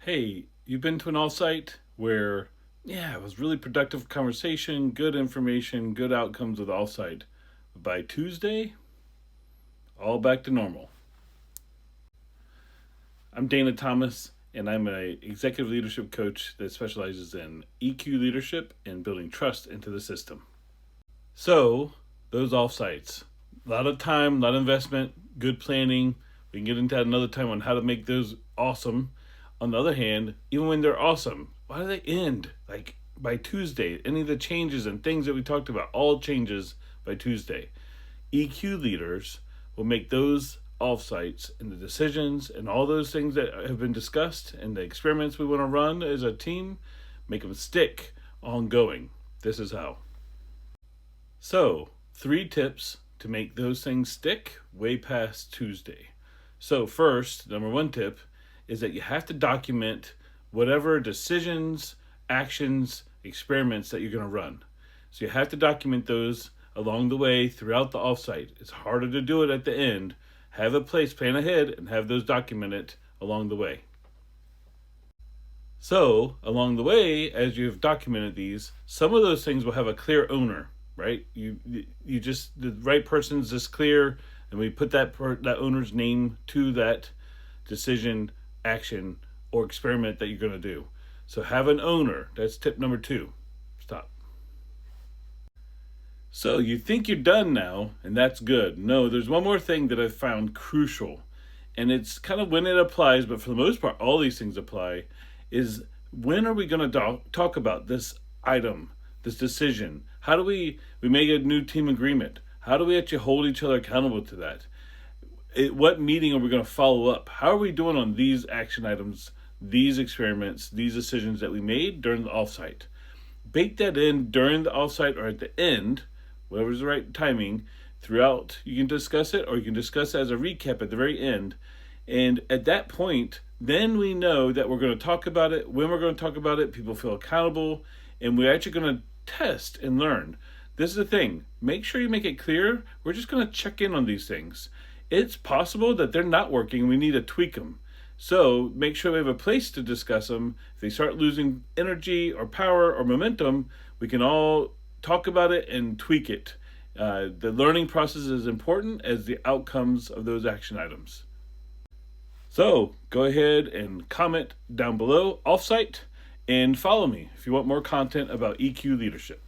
Hey, you've been to an offsite where, it was really productive conversation, good information, good outcomes with the offsite. By Tuesday, all back to normal. I'm Dana Thomas, and I'm an executive leadership coach that specializes in EQ leadership and building trust into the system. So, those offsites, a lot of time, a lot of investment, good planning. We can get into that another time on how to make those awesome. On the other hand, even when they're awesome, why do they end? Like by Tuesday, any of the changes and things that we talked about, all changes by Tuesday. EQ leaders will make those offsites and the decisions and all those things that have been discussed and the experiments we want to run as a team, make them stick ongoing. This is how. So, 3 tips to make those things stick way past Tuesday. So first, number 1 tip is that you have to document whatever decisions, actions, experiments that you're going to run. So you have to document those along the way throughout the offsite. It's harder to do it at the end. Have a place, plan ahead, and have those documented along the way. So, along the way, as you've documented these, some of those things will have a clear owner, right? You just, the right person's just clear, and we put that owner's name to that decision, action, or experiment that you're going to do. So have an owner. That's tip number 2. Stop. So you think you're done now, and that's good. No, there's one more thing that I've found crucial, and it's kind of when it applies, but for the most part, all these things apply, is when are we going to talk about this item, this decision? How do we make a new team agreement? How do we actually hold each other accountable to that? What meeting are we going to follow up? How are we doing on these action items, these experiments, these decisions that we made during the offsite? Bake that in during the offsite or at the end, whatever's the right timing, throughout. You can discuss it, or you can discuss it as a recap at the very end. And at that point, then we know that we're going to talk about it, when we're going to talk about it, people feel accountable, and we're actually going to test and learn. This is the thing. Make sure you make it clear. We're just going to check in on these things. It's possible that they're not working. We need to tweak them. So make sure we have a place to discuss them. If they start losing energy or power or momentum, we can all talk about it and tweak it. The learning process is as important as the outcomes of those action items. So go ahead and comment down below, offsite, and follow me if you want more content about EQ leadership.